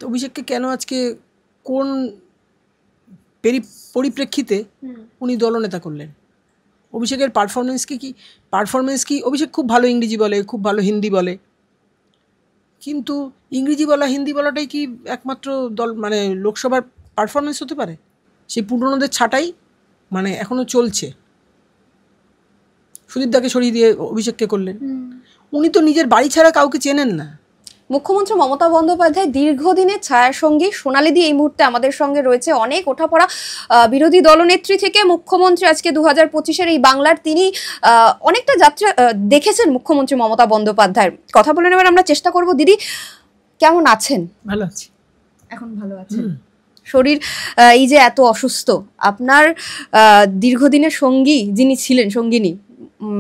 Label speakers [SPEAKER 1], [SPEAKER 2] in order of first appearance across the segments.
[SPEAKER 1] তো অভিষেককে কেন আজকে কোন পরিপ্রেক্ষিতে উনি দলনেতা করলেন? অভিষেকের পারফরমেন্স কি অভিষেক খুব ভালো ইংরেজি বলে, খুব ভালো হিন্দি বলে, কিন্তু ইংরেজি বলা হিন্দি বলাটাই কি একমাত্র লোকসভার পারফরমেন্স হতে পারে? সেই পুরনোদের ছাঁটাই এখনও চলছে। সুদীপদাকে সরিয়ে দিয়ে অভিষেককে করলেন। উনি তো নিজের বাড়ি ছাড়া কাউকে চেনেন না।
[SPEAKER 2] মুখ্যমন্ত্রী মমতা বন্দ্যোপাধ্যায় দীর্ঘদিনের ছায়াসঙ্গী সোনালী দি এই মুহূর্তে আমাদের সঙ্গে রয়েছে। অনেক ওঠাপড়া বিরোধী দলনেত্রী থেকে মুখ্যমন্ত্রী আজকে 2025-এর এই বাংলার তিনি অনেকটা যাত্রা দেখেছেন মুখ্যমন্ত্রী মমতা বন্দ্যোপাধ্যায়ের। কথা বলে নেবার আমরা চেষ্টা করব। দিদি কেমন আছেন?
[SPEAKER 1] ভালো আছি।
[SPEAKER 2] এখন ভালো আছেন? শরীর এই যে এত অসুস্থ, আপনার দীর্ঘদিনের সঙ্গী যিনি ছিলেন, সঙ্গিনী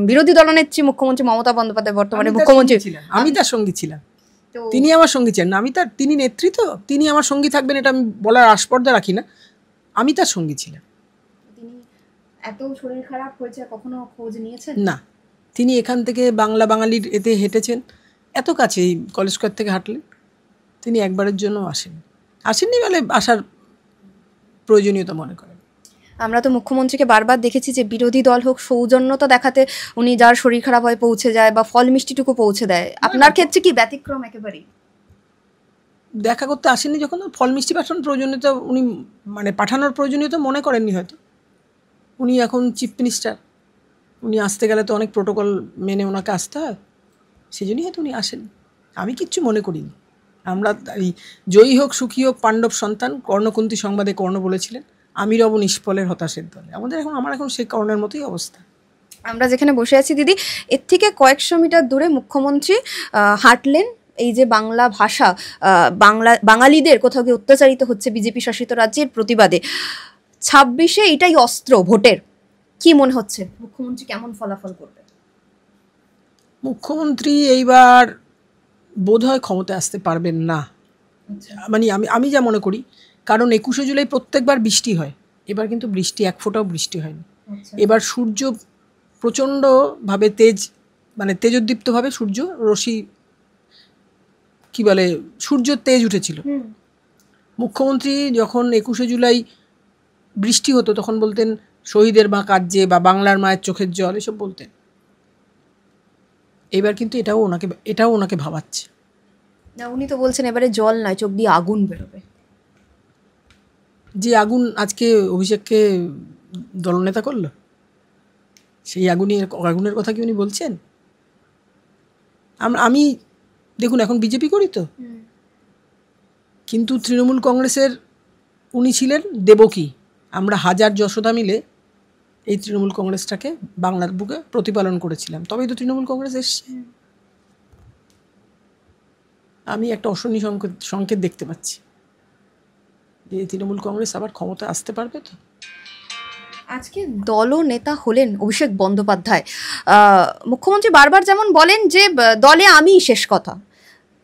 [SPEAKER 2] বিরোধী দলনেত্রী মুখ্যমন্ত্রী মমতা বন্দ্যোপাধ্যায়, বর্তমানে মুখ্যমন্ত্রী,
[SPEAKER 1] আমি তার সঙ্গী ছিলাম, তিনি আমার সঙ্গী ছিলেন না। তিনি নেত্রী, তো তিনি আমার সঙ্গী থাকবেন এটা আমি বলার আস্পর্ধা রাখি না। আমি তার সঙ্গী ছিলাম।
[SPEAKER 2] তিনি এত শরীর খারাপ হয়েছে কখনো খোঁজ নিয়েছেন?
[SPEAKER 1] না, তিনি এখান থেকে বাঙালির এতে হেঁটেছেন, এত কাছে এই কলেজ স্কয়ার থেকে হাঁটলেন। তিনি একবারের জন্য আসেননি বলে আসার প্রয়োজনীয়তা মনে করেন।
[SPEAKER 2] আমরা তো মুখ্যমন্ত্রীকে বারবার দেখেছি যে বিরোধী দল হোক, সৌজন্যতা দেখাতে উনি যার শরীর খারাপ হয় পৌঁছে যায় বা ফল মিষ্টিটুকু পৌঁছে দেয়। আপনার ক্ষেত্রে কি ব্যতিক্রম? একেবারেই
[SPEAKER 1] দেখা করতে আসেননি, যখন ফল মিষ্টি পাঠানোর প্রয়োজনীয়তা উনি পাঠানোর প্রয়োজনীয়তা মনে করেননি হয়তো। উনি এখন চিফ মিনিস্টার, উনি আসতে গেলে তো অনেক প্রোটোকল মেনে ওনাকে আসতে হয়, সেই জন্যই হয়তো উনি আসেন। আমি কিচ্ছু মনে করিনি। আমরা এই জয়ী হোক সুখী হোক পাণ্ডব সন্তান, কর্ণকুন্তী সংবাদে কর্ণ বলেছিলেন, আমি রব নিষ্ফলের হতাশের দলে। আমার এখন সেই কর্ণের মতোই অবস্থা।
[SPEAKER 2] আমরা যেখানে বসে আছি দিদি, এর থেকে কয়েকশো মিটার দূরে মুখ্যমন্ত্রী হাঁটলেন। এই যে বাংলা ভাষা, বাঙালিদের কোথাও গিয়ে অত্যাচারিত হচ্ছে বিজেপি শাসিত রাজ্যের প্রতিবাদে, 26-এ এটাই অস্ত্র ভোটের। কি মনে হচ্ছে মুখ্যমন্ত্রী কেমন ফলাফল করবে?
[SPEAKER 1] মুখ্যমন্ত্রী এইবার বোধহয় ক্ষমতায় আসতে পারবেন না। আমি যা মনে করি, কারণ 21শে জুলাই প্রত্যেকবার বৃষ্টি হয়, এবার কিন্তু এক ফোঁটাও বৃষ্টি হয়নি। এবার সূর্য প্রচণ্ডভাবে তেজোদ্দীপ্তভাবে সূর্য তেজ উঠেছিল। মুখ্যমন্ত্রী যখন 21শে জুলাই বৃষ্টি হতো তখন বলতেন শহীদের মা কাঁদছে বা বাংলার মায়ের চোখের জল, এসব বলতেন। এবার কিন্তু এটাও ওনাকে ভাবাচ্ছে
[SPEAKER 2] না। উনি তো বলছেন এবারে জল নয়, চোখ দিয়ে আগুন বেরোবে।
[SPEAKER 1] যে আগুন আজকে অভিষেককে দলনেতা করলো, সেই আগুনের কথা কি উনি বলছেন? আমি দেখুন, এখন বিজেপি করি তো, কিন্তু তৃণমূল কংগ্রেসের উনি ছিলেন দেবকী। আমরা হাজার যশোদা মিলে এই তৃণমূল কংগ্রেসটাকে বাংলার বুকে প্রতিপালন করেছিলাম, তবেই তো তৃণমূল কংগ্রেস এসছে। আমি একটা অশনি সংকেত দেখতে পাচ্ছি যে তৃণমূল কংগ্রেস আবার ক্ষমতা আসতে পারবে। তো
[SPEAKER 2] আজকে দলনেতা হলেন অভিষেক বন্দ্যোপাধ্যায়। মুখ্যমন্ত্রী বারবার যেমন বলেন যে দলে আমিই শেষ কথা,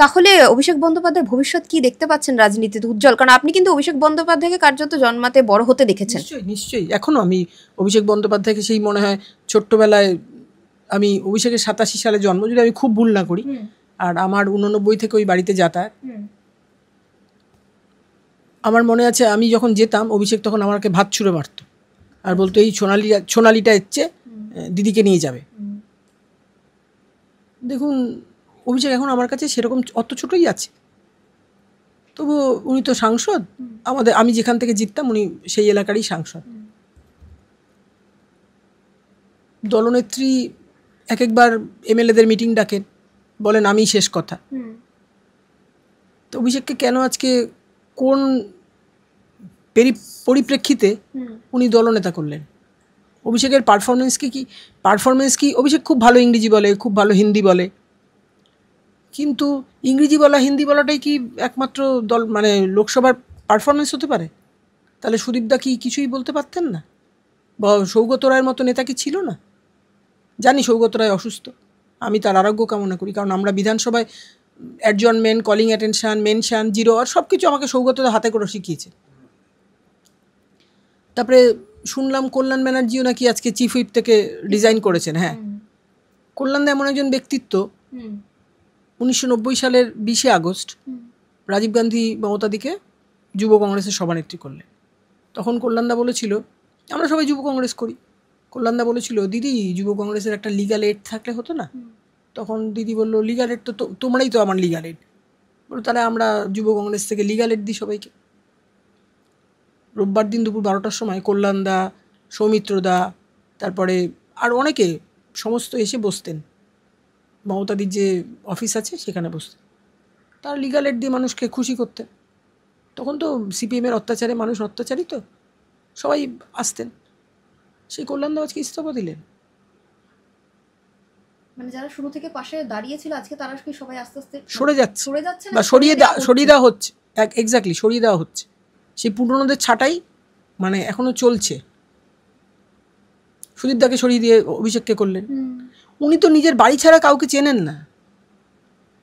[SPEAKER 2] তাহলে অভিষেক বন্দ্যোপাধ্যায়ের ভবিষ্যৎ কি দেখতে পাচ্ছেন রাজনীতিতে উজ্জ্বল? কারণ আপনি কিন্তু অভিষেক বন্দ্যোপাধ্যায়কে কার্যত জন্মাতে বড় হতে দেখেছেন।
[SPEAKER 1] নিশ্চয়ই এখনও আমি অভিষেক বন্দ্যোপাধ্যায়কে সেই মনে হয় ছোট্টবেলায়, আমি অভিষেকের 87 সালে জন্ম, যদি আমি খুব ভুল না করি, আর আমার 89 থেকে ওই বাড়িতে যাতায়াত। আমার মনে আছে আমি যখন যেতাম, অভিষেক তখন আমাকে ভাত ছুঁড়ে মারত আর বলতো এই সোনালিটা এসছে, দিদিকে নিয়ে যাবে। দেখুন, অভিষেক এখন আমার কাছে সেরকম অত ছোটই আছে, তবু উনি তো সাংসদ। আমি যেখান থেকে জিততাম উনি সেই এলাকারই সাংসদ। দলনেত্রী একবার এমএলএদের মিটিং ডাকেন, বলেন আমি শেষ কথা। তো অভিষেককে কেন আজকে কোন পরিপ্রেক্ষিতে উনি দলনেতা করলেন? অভিষেকের পারফরমেন্স কি অভিষেক খুব ভালো ইংরেজি বলে, খুব ভালো হিন্দি বলে, কিন্তু ইংরেজি বলা হিন্দি বলাটাই কি একমাত্র লোকসভার পারফরমেন্স হতে পারে? তাহলে সুদীপদা কি কিছুই বলতে পারতেন না? বা সৌগত রায়ের মতো নেতা কি ছিল না? জানি সৌগত রায় অসুস্থ, আমি তার আরোগ্য কামনা করি, কারণ আমরা বিধানসভায় adjournment, calling attention, mention, zero আর সব কিছু আমাকে সৌগতদা হাতে করে শিখিয়েছে। তারপরে শুনলাম কল্যাণ ব্যানার্জিও নাকি আজকে চিফ হুইপ থেকে রিজাইন করেছেন। হ্যাঁ, কল্যাণদা এমন একজন ব্যক্তিত্ব, 1990 সালের 20শে আগস্ট রাজীব গান্ধী মমতাদিকে যুব কংগ্রেসের সভানেত্রী করলেন। তখন কল্যাণদা বলেছিল, আমরা সবাই যুব কংগ্রেস করি, কল্যাণদা বলেছিল দিদি যুব কংগ্রেসের একটা লিগ্যাল এড থাকলে হতো না? তখন দিদি বললো লিগ্যাল এড তো তোমরাই তো আমার লিগ্যাল এড। বলো তাহলে আমরা যুব কংগ্রেস থেকে লিগ্যাল এড দিই সবাইকে। রোববার দিন দুপুর 12টার সময় কল্যাণদা, সৌমিত্রদা, তারপরে আর অনেকে সমস্ত এসে বসতেন, মমতাদির যে অফিস আছে সেখানে বসতেন, তার লিগ্যাল এড দিয়ে মানুষকে খুশি করতেন। তখন তো সিপিএমের অত্যাচারে মানুষ অত্যাচারিত, সবাই আসতেন। সেই কল্যাণদা আজকে ইস্তফা দিলেন।
[SPEAKER 2] মানে যারা শুরু থেকে পাশে দাঁড়িয়েছিল আজকে তারা কি সবাই আস্তে আস্তে
[SPEAKER 1] সরে যাচ্ছে
[SPEAKER 2] না,
[SPEAKER 1] বা সরিয়ে দেওয়া হচ্ছে। এক্স্যাক্টলি, সরিয়ে দেওয়া হচ্ছে। সেই পুরনোদের ছাঁটাই মানে এখনও চলছে। সুদীপদাকে সরিয়ে দিয়ে অভিষেককে করলেন। উনি তো নিজের বাড়ি ছাড়া কাউকে চেনেন না।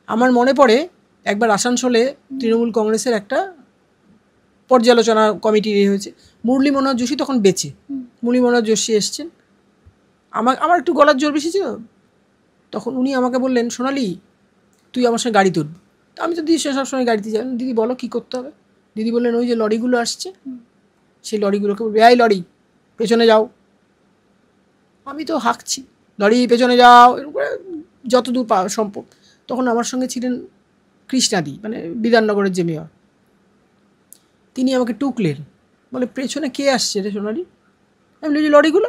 [SPEAKER 1] আমার মনে পড়ে একবার আসানসোলে তৃণমূল কংগ্রেসের একটা পর্যালোচনা কমিটি হয়েছে, মুরলী মনোহর যোশী তখন বেঁচে, মুরলী মনোহর যোশী এসছেন, আমার একটু গলার জোর বেশি ছিল, তখন উনি আমাকে বললেন সোনালি তুই আমার সঙ্গে গাড়ি তুলবি। তো আমি তো দিদি সবসময় গাড়িতে যাই, দিদি বলো কী করতে হবে। দিদি বললেন ওই যে লরিগুলো আসছে সেই লরিগুলোকে বলবি এই লরি পেছনে যাও। আমি তো হাঁকছি লরি পেছনে যাও, এরকম করে যত দূর সম্ভব। তখন আমার সঙ্গে ছিলেন কৃষ্ণাদি, মানে বিধাননগরের যে মেয়র, তিনি আমাকে টুকলেন, বলে পেছনে কে আসছে রে সোনালি? আমি বলি লরিগুলো।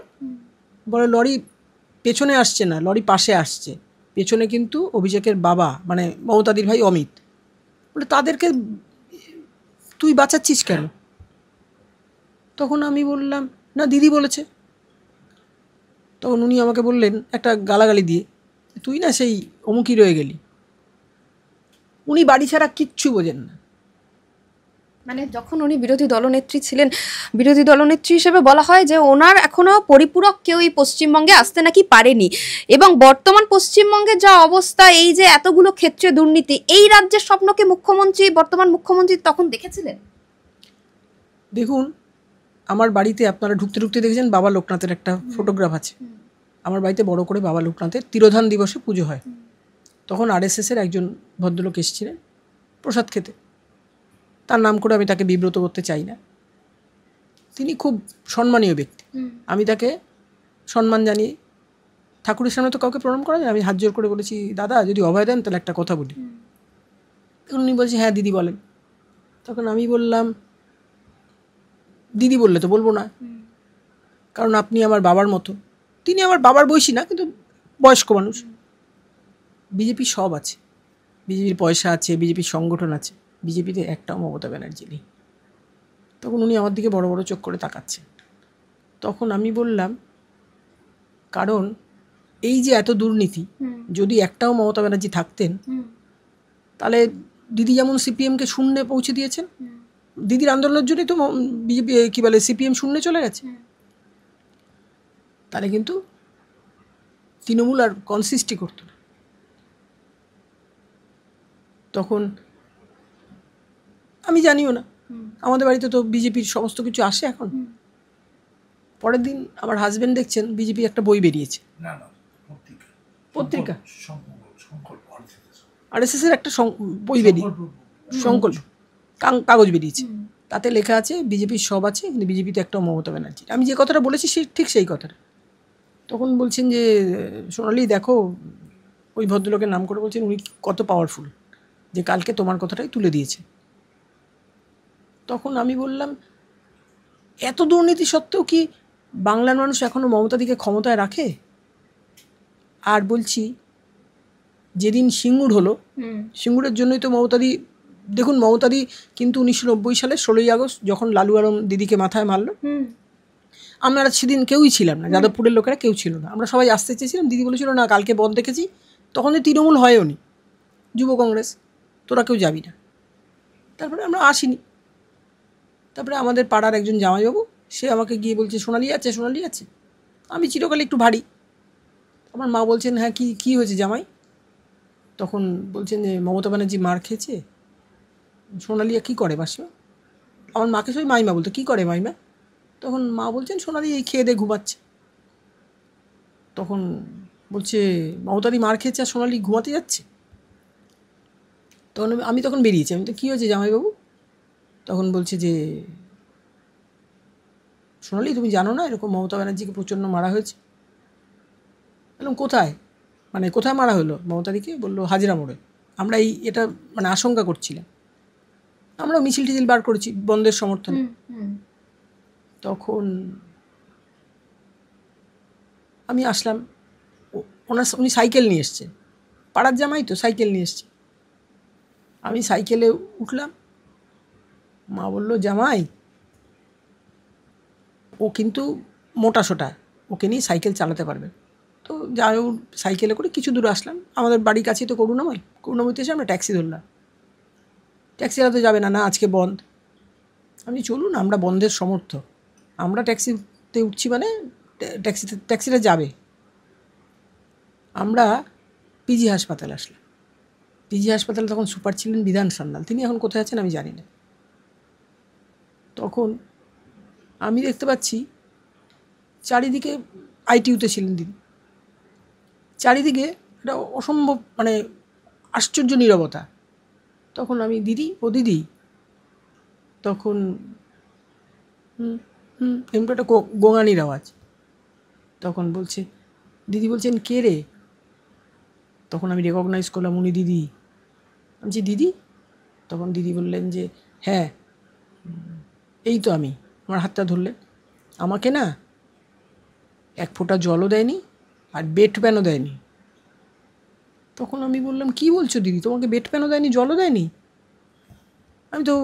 [SPEAKER 1] বলে লরি পেছনে আসছে না, লরি পাশে আসছে, পেছনে কিন্তু অভিষেকের বাবা মানে মমতাদির ভাই অমিত। বলে তাদেরকে তুই বাঁচাচ্ছিস কেন? তখন আমি বললাম না দিদি বলেছে। তখন উনি আমাকে বললেন একটা গালাগালি দিয়ে, তুই না সেই অমুকই রয়ে গেলি। উনি বাড়ি ছাড়া কিচ্ছু বোঝেন না।
[SPEAKER 2] মানে যখন উনি বিরোধী দলনেত্রী ছিলেন, বিরোধী দলনেত্রী হিসেবে বলা হয় যে ওনার এখনো পরিপূরক কেউ এই পশ্চিমবঙ্গে আসতে নাকি পারেনি, এবং বর্তমান পশ্চিমবঙ্গের যা অবস্থা, এই যে এতগুলো ক্ষেত্রে দুর্নীতি, এই রাজ্যের স্বপ্নকে বর্তমান মুখ্যমন্ত্রী তখন দেখেছিলেন?
[SPEAKER 1] দেখুন আমার বাড়িতে আপনারা ঢুকতে ঢুকতে দেখেছেন বাবা লোকনাথের একটা ফটোগ্রাফ আছে। আমার বাড়িতে বড় করে বাবা লোকনাথের তিরোধান দিবসে পুজো হয়। তখন আরএসএসের একজন ভদ্রলোক এসেছিলেন প্রসাদ খেতে, তার নাম করে আমি তাকে বিব্রত করতে চাই না, তিনি খুব সম্মানীয় ব্যক্তি। আমি তাকে সম্মান জানিয়ে, ঠাকুরের সামনে তো কাউকে প্রণাম করা যায়, আমি হাত জোর করে বলেছি দাদা যদি অভয় দেন তাহলে একটা কথা বলি। তখন উনি বলছে হ্যাঁ দিদি বলেন। তখন আমি বললাম দিদি বললে তো বলবো না, কারণ আপনি আমার বাবার মতো। তিনি আমার বাবার বয়সী না, কিন্তু বয়স্ক মানুষ। বিজেপি সব আছে, বিজেপির পয়সা আছে, বিজেপির সংগঠন আছে, বিজেপিতে একটাও মমতা ব্যানার্জি নেই। তখন উনি আমার দিকে বড় বড় চোখ করে তাকাচ্ছেন। তখন আমি বললাম কারণ এই যে এত দুর্নীতি, যদি একটাও মমতা ব্যানার্জি থাকতেন তাহলে দিদি যেমন সিপিএমকে শূন্যে পৌঁছে দিয়েছেন, দিদির আন্দোলনের জন্যই তো বিজেপি কী বলে সিপিএম শূন্যে চলে গেছে, তাহলে কিন্তু তৃণমূল আর কনসিস্টই করতো না। তখন আমি জানিও না, আমাদের বাড়িতে তো বিজেপির সমস্ত কিছু আসে এখন। পরের দিন আমার হাজবেন্ড দেখছেন বিজেপি একটা বই বেরিয়েছে, পত্রিকা আরএসএস এর একটা বই বেরিয়ে সংকল্প কাগজ বেরিয়েছে, তাতে লেখা আছে বিজেপির সব আছে কিন্তু বিজেপিতে একটা মমতা ব্যানার্জি। আমি যে কথাটা বলেছি ঠিক সেই কথাটা। তখন বলছেন যে সোনালি দেখো, ওই ভদ্রলোকের নাম করে বলছেন উনি কত পাওয়ারফুল, যে কালকে তোমার কথাটাই তুলে দিয়েছে। তখন আমি বললাম এত দুর্নীতি সত্ত্বেও কি বাংলার মানুষ এখনও মমতাদিকে ক্ষমতায় রাখে? আর বলছি যেদিন সিঙ্গুর হলো, সিঙ্গুরের জন্যই তো মমতাদি, দেখুন মমতাদি কিন্তু 1990 সালে 16ই আগস্ট যখন লালু আলম দিদিকে মাথায় মারলো, আমরা সেদিন কেউই ছিলাম না, যাদবপুরের লোকেরা কেউ ছিল না, আমরা সবাই আসতে চেয়েছিলাম। দিদি বলেছিল না কালকে বন্ধ দেখেছি, তখন যে তৃণমূল হয়ও নি, যুব কংগ্রেস, তোরা কেউ যাবি না। তারপরে আমরা আসিনি। তারপরে আমাদের পাড়ার একজন জামাইবাবু, সে আমাকে গিয়ে বলছে সোনালি আছে, সোনালি আছে। আমি চিরকাল একটু ভারী। আমার মা বলছেন হ্যাঁ কী হয়েছে জামাই? তখন বলছেন যে মমতা ব্যানার্জি মার খেয়েছে। সোনালিয়া কী করে মাসিমা? আমার মাকে সবাই মাইমা বলতো, কী করে মাইমা? তখন মা বলছেন সোনালি এই খেয়ে দিয়ে ঘুমাচ্ছে। তখন বলছে মমতাদি মার খেয়েছে আর সোনালি ঘুমাতে যাচ্ছে। তখন আমি তখন বেরিয়েছি, আমি তো কী হয়েছে জামাইবাবু? তখন বলছে যে সোনালি তুমি জানো না এরকম মমতা ব্যানার্জিকে প্রচণ্ড মারা হয়েছে? বললাম কোথায়, মানে কোথায় মারা হলো মমতাদিকে? বললো হাজরা মোড়ে। আমরা এটা মানে আশঙ্কা করছিলাম, আমরা মিছিল টিছিল বার করেছি বন্ধের সমর্থনে। তখন আমি আসলাম, উনি সাইকেল নিয়ে এসছে, পাড়ার জামাই তো সাইকেল নিয়ে এসছে। আমি সাইকেলে উঠলাম, মা বললো জামাই ও কিন্তু মোটা সোটা, ওকে নিয়ে সাইকেল চালাতে পারবে। তো যাই হোক সাইকেলে করে কিছু দূর আসলাম, আমাদের বাড়ির কাছেই তো করুণাময়, করুণাময়তে এসে আমরা ট্যাক্সি ধরলাম। ট্যাক্সিরা তো যাবে না, না আজকে বন্ধ। আপনি চলুন, আমরা বন্ধের সমর্থক, আমরা ট্যাক্সিতে উঠছি মানে ট্যাক্সিটা যাবে। আমরা পিজি হাসপাতালে আসলাম। পিজি হাসপাতালে তখন সুপার ছিলেন বিধান সান্যাল, তিনি এখন কোথায় আছেন আমি জানি না। তখন আমি দেখতে পাচ্ছি চারিদিকে, আইটিইউতে ছিলেন দিদি, চারিদিকে একটা অসম্ভব মানে আশ্চর্য নীরবতা। তখন আমি দিদি, ও দিদি, তখন এমনি একটা গোঙানির আওয়াজ। তখন বলছে, দিদি বলছেন কে রে? তখন আমি রেকগনাইজ করলাম উনি দিদি। আমি বলছি দিদি? তখন দিদি বললেন যে হ্যাঁ এই তো আমি। আমার হাতটা ধরলেন, আমাকে না এক ফোঁটা জলও দেয়নি আর বেড প্যানও দেয়নি। তখন আমি বললাম কী বলছো দিদি, তোমাকে বেড প্যানও দেয়নি, জলও দেয়নি? আমি তো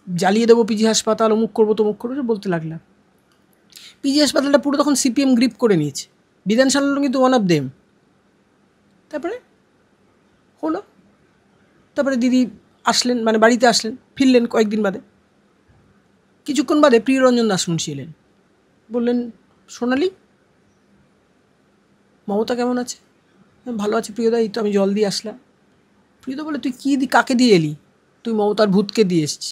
[SPEAKER 1] জ্বালিয়ে দেবো পিজি হাসপাতাল, অমুক করবো তমুক করবো বলতে লাগলাম। পিজি হাসপাতালটা পুরো তখন সিপিএম গ্রিপ করে নিয়েছে, বিধান সান্যাল কিন্তু ওয়ান অফ দেম। তারপরে হলো, তারপরে দিদি আসলেন, মানে বাড়িতে আসলেন, ফিরলেন কয়েকদিন বাদে। কিছুক্ষণ বাদে প্রিয়রঞ্জন দাস মুন্সি এলেন, বললেন সোনালি মমতা কেমন আছে? ভালো আছে প্রিয়দা, এই তো আমি জল দিয়ে আসলাম। প্রিয়দা বলে তুই কী কাকে দিয়ে এলি? তুই মমতার ভূতকে দিয়ে এসছিস।